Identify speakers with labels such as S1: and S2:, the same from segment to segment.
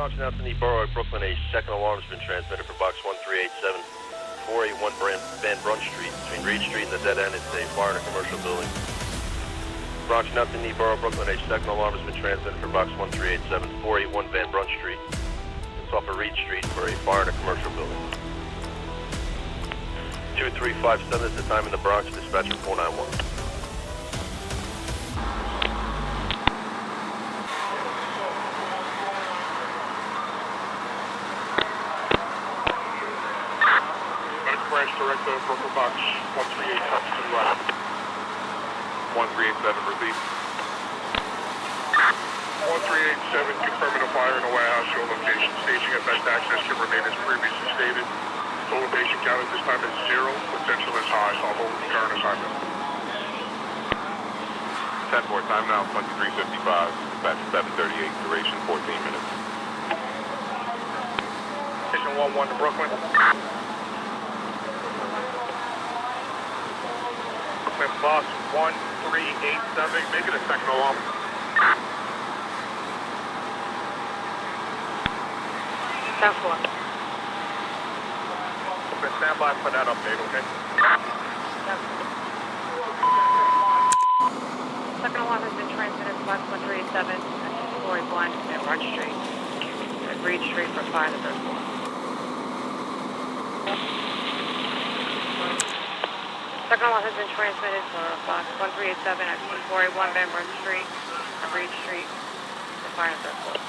S1: Bronx now to the borough of Brooklyn. A second alarm has been transmitted for box 1387, 481 Van Brunt Street. Between Reed Street and the dead end, it's a fire in a commercial building. Bronx now to the borough of Brooklyn. A second alarm has been transmitted for box 1387, 481 Van Brunt Street. It's off of Reed Street for a fire in a commercial building. 2357 is the time in the Bronx. Dispatcher 491.
S2: Director, Brooklyn Box 138,
S3: 1387, proceed.
S2: 1387, confirming a fire in a warehouse. Your location, staging at best access can remain as previously stated. Total patient count at this time is 0. Potential is high, so I'll hold the current assignment.
S3: 10-4, time now, 2355, dispatch 738, duration 14 minutes.
S2: Station 1-1 to Brooklyn. Box 1387, make it a second alarm.
S4: Stand
S2: by for that update, okay?
S4: Second alarm has been transmitted to box 1387 at 481 Van Brunt Street at Reed Street for fire in the third floor. Second alarm has been transmitted for box 1387 at 481 Van Brunt Street at Reed Street for fire in the third floor.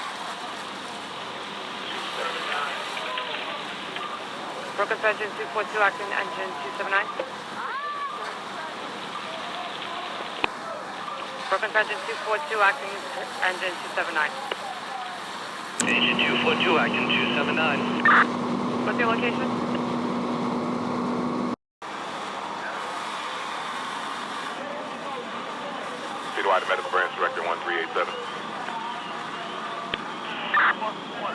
S4: Broken engine 242, acting engine 279. Broken engine 242, acting engine 279.
S5: Engine 242, acting 279.
S4: What's your location?
S3: Statewide Medical Branch Director 1387.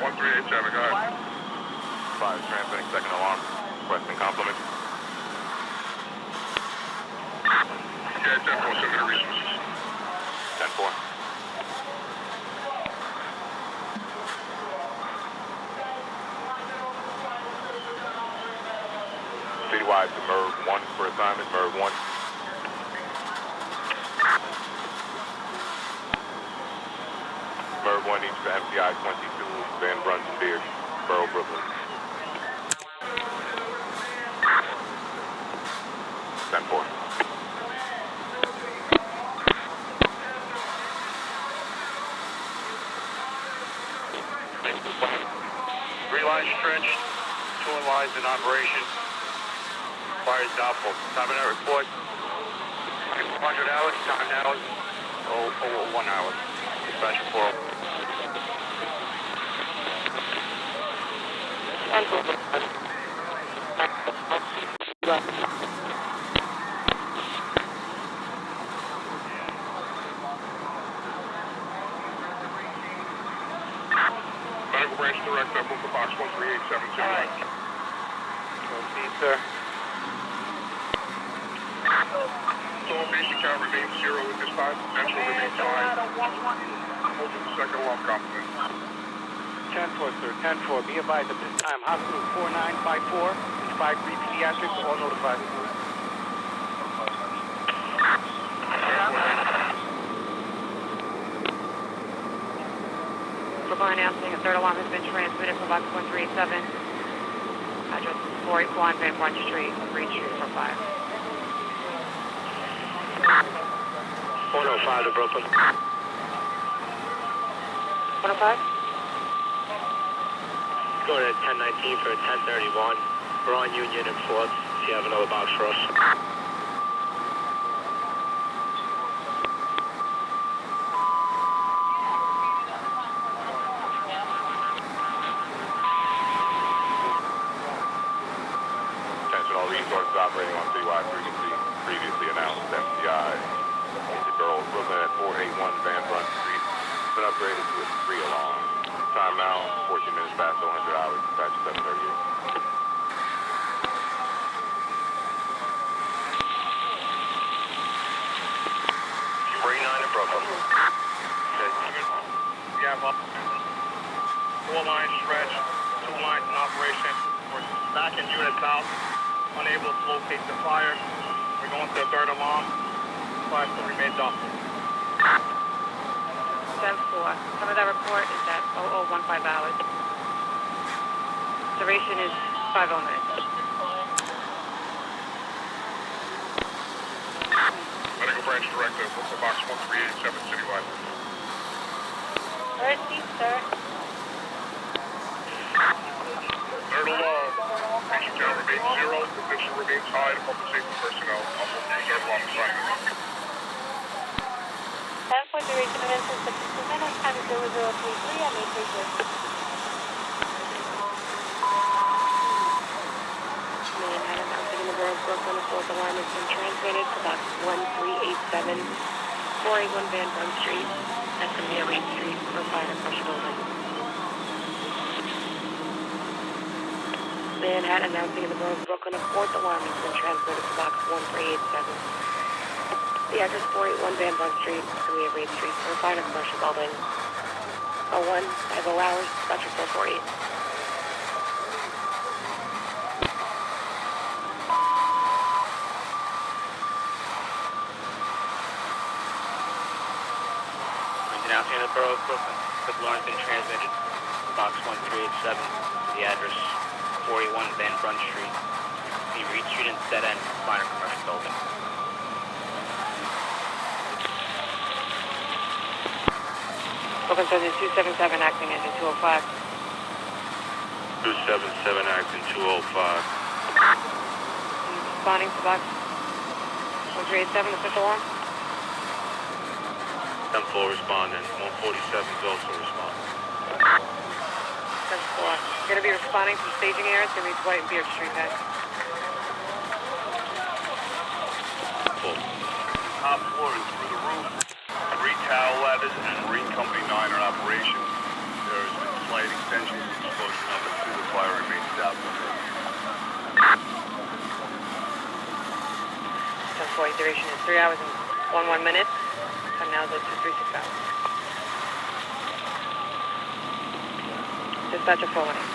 S2: 1387, go ahead.
S3: 5 is transmitting second alarm, requesting complement.
S2: Yeah, 10-4, send me the resources.
S3: 10-4. Citywide to MERV 1 for assignment, MERV 1. MERV 1 needs to MCI 22, Van Brunt Street, Borough, Brooklyn. 10-4.
S2: Three lines stretched, 2 lines in operation. Fire is doubtful. Time of that report, 100 hours, time now, 1 hour. Dispatch 4. Medical Branch Director, Brooklyn Box 1387.
S5: All right.
S2: Proceed, sir. Total patient count remains 0 at this time. Potential remains high. Hold the second alarm complement.
S5: 10-4, sir, 10-4. Be advised at this time, hospital 4954 and 53 pediatrics all notified.
S4: Brooklyn announcing a third alarm has been transmitted for box 1387. Address 481 Van Brunt Street, Reed Street for fire.
S5: 105 to Brooklyn.
S4: 105?
S5: Go to 1019 for 1031. We're on Union and 4th. If you have another box for us.
S3: Attention all resources operating on citywide frequency. Previously announced MCI. Into Borough, Brooklyn at 481 Van Brunt Street. It's been upgraded to a 3 alarm. Time now, 14 minutes past 100 hours. Dispatch 738.
S2: 49 in Brooklyn. Yeah, well. 4 lines stretched, 2 lines in operation. We're backing units out, unable to locate the fire. We're going to the third alarm. Fire still remains off.
S4: 10-4. Some of that report is at 0015 hours. Duration is 50 minutes.
S2: Medical branch director, local box 1387 citywide.
S4: Mercy, sir.
S2: Third alarm. Patient count remains 0. Condition remains high to public safety personnel. Also, third alarm assignment.
S4: 10-4 duration of instance of 2 minutes. Time is 0033. I may take this. Man had announcing in the borough of Brooklyn. The fourth alarm has been transmitted to box 1387, 481 Van Brunt Street. That's in near Reed Street for fire and commercial building. Man announcing in the borough of Brooklyn. A fourth alarm has been transmitted to box 1387. The address 481 Van Brunt Street, near Reed Street for fire and commercial building. 01, 50 hours, dispatcher 448.
S5: Announcing in the borough of Brooklyn. The alarm has been transmitted to box 1387 to the address 481 Van Brunt Street, the Reed Street and dead end fire commercial building.
S4: Brooklyn Service 277 acting engine 205.
S1: 277 acting 205.
S4: Responding to box 1387, the fifth alarm.
S1: 10-4 responding. 147 is also responding.
S4: 10-4. Going to be responding from staging area. It's going to be Dwight and Beard Street next.
S2: Top floor is through the roof. 3 towel ladders and Marine Company 9 are in operation. There has been slight extension of the explosion number 2. The fire remains south of the roof.
S4: 10-4. Duration is 3 hours and 11 minutes. Time now is at 236 hours. Dispatcher forwarding.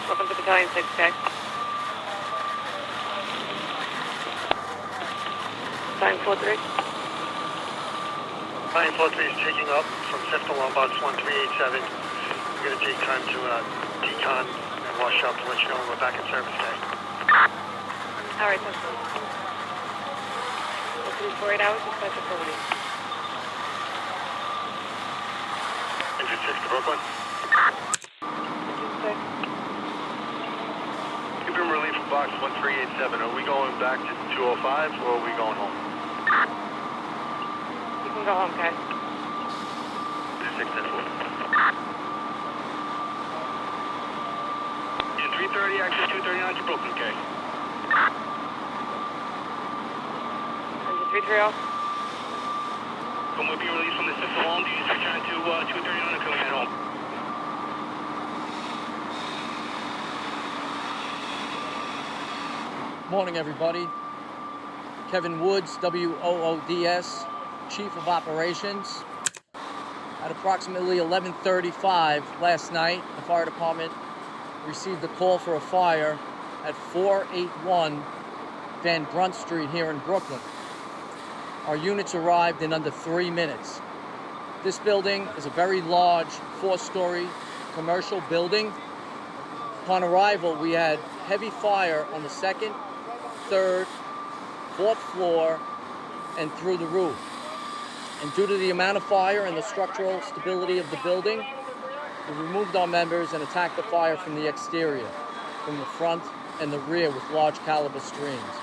S4: Welcome to Battalion 6K. Battalion 43.
S6: Battalion 43 is taking up from 5th alarm box 1387. We're going to take time to decon and wash up to let you know when we're back in service, okay?
S4: All right, that's good. Welcome to 48 hours, dispatcher forwarding.
S6: Engine 6 to Brooklyn.
S4: Engine 6.
S6: You've been relieved from box 1387. Are we going back to 205 or are we going home?
S4: You can go home, guys.
S6: Engine 6 10-4. Engine 330, access 239 to Brooklyn, okay?
S4: Engine 330.
S2: When we're being released from the 6th alarm, do you return to 239 and coming at home?
S7: Morning, everybody. Kevin Woods, WOODS, Chief of Operations. At approximately 11:35 last night, the fire department received a call for a fire at 481 Van Brunt Street here in Brooklyn. Our units arrived in under 3 minutes. This building is a very large 4-story commercial building. Upon arrival, we had heavy fire on the 2nd, 3rd, 4th floor, and through the roof. And due to the amount of fire and the structural stability of the building, we removed our members and attacked the fire from the exterior, from the front and the rear with large caliber streams.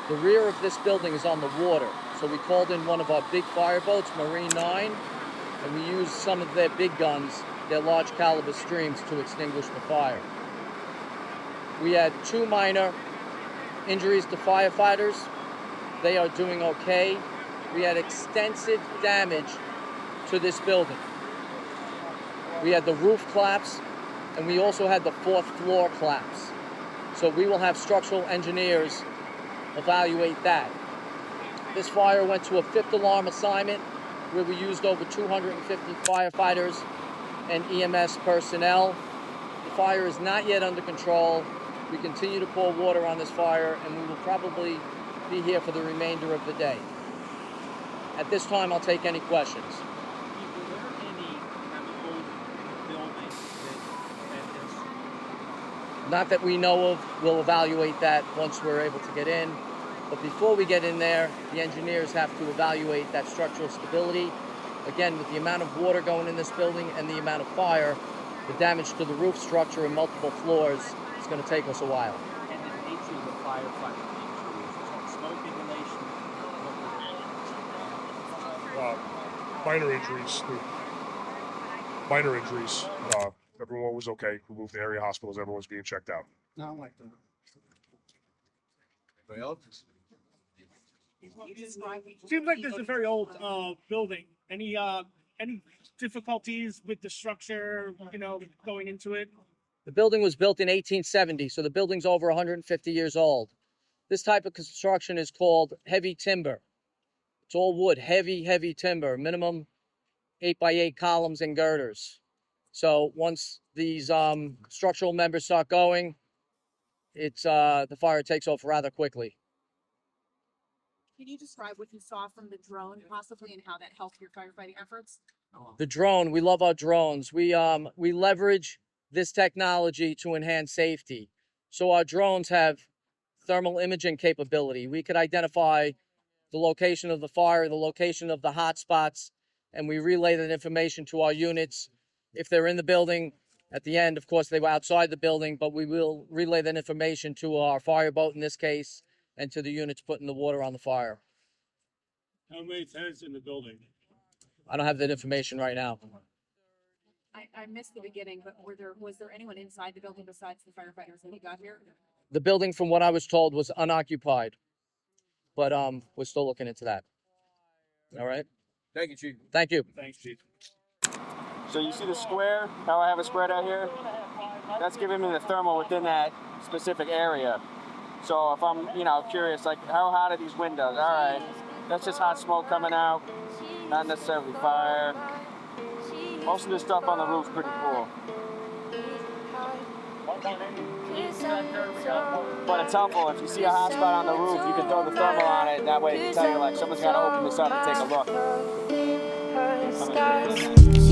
S7: The rear of this building is on the water, so we called in one of our big fireboats, Marine 9, and we used some of their big guns, their large caliber streams, to extinguish the fire. We had 2 minor injuries to firefighters. They are doing okay. We had extensive damage to this building. We had the roof collapse, and we also had the 4th floor collapse. So we will have structural engineers evaluate that. This fire went to a 5th alarm assignment where we used over 250 firefighters and EMS personnel. The fire is not yet under control. We continue to pour water on this fire, and we will probably be here for the remainder of the day. At this time, I'll take any questions.
S8: Were there any chemical buildings that
S7: Not that we know of. We'll evaluate that once we're able to get in. But before we get in there, the engineers have to evaluate that structural stability. Again, with the amount of water going in this building and the amount of fire, the damage to the roof structure and multiple floors is going to take us a while.
S8: and the nature of the firefighting injuries? Is that smoke inhalation?
S9: Minor injuries. Minor injuries. Everyone was okay. We moved to area hospitals. Everyone's being checked out.
S8: Not like that.
S10: Seems like this is a very old building. Any difficulties with the structure, going into it?
S7: The building was built in 1870, so the building's over 150 years old. This type of construction is called heavy timber. It's all wood, heavy timber, minimum 8x8 columns and girders. So once these structural members start going, it's the fire takes off rather quickly.
S11: Can you describe what you saw from the drone possibly and how that helped your firefighting efforts?
S7: The drone, we love our drones. We leverage this technology to enhance safety. So our drones have thermal imaging capability. We could identify the location of the fire, the location of the hot spots, and we relay that information to our units. If they're in the building, at the end, of course, they were outside the building, but we will relay that information to our fireboat in this case, and to the units putting the water on the fire.
S10: How many tenants in the building?
S7: I don't have that information right now.
S11: I missed the beginning, but was there anyone inside the building besides the firefighters when you got here?
S7: The building, from what I was told, was unoccupied, but we're still looking into that. All right.
S8: Thank you, Chief.
S7: Thank you.
S10: Thanks, Chief.
S12: So you see the square, how I have it spread out here? That's giving me the thermal within that specific area. So if I'm, curious, like how hot are these windows? All right, that's just hot smoke coming out, not necessarily fire. Most of this stuff on the roof's pretty cool. But it's helpful, if you see a hot spot on the roof, you can throw the thermal on it, and that way it can tell you like someone's got to open this up and take a look.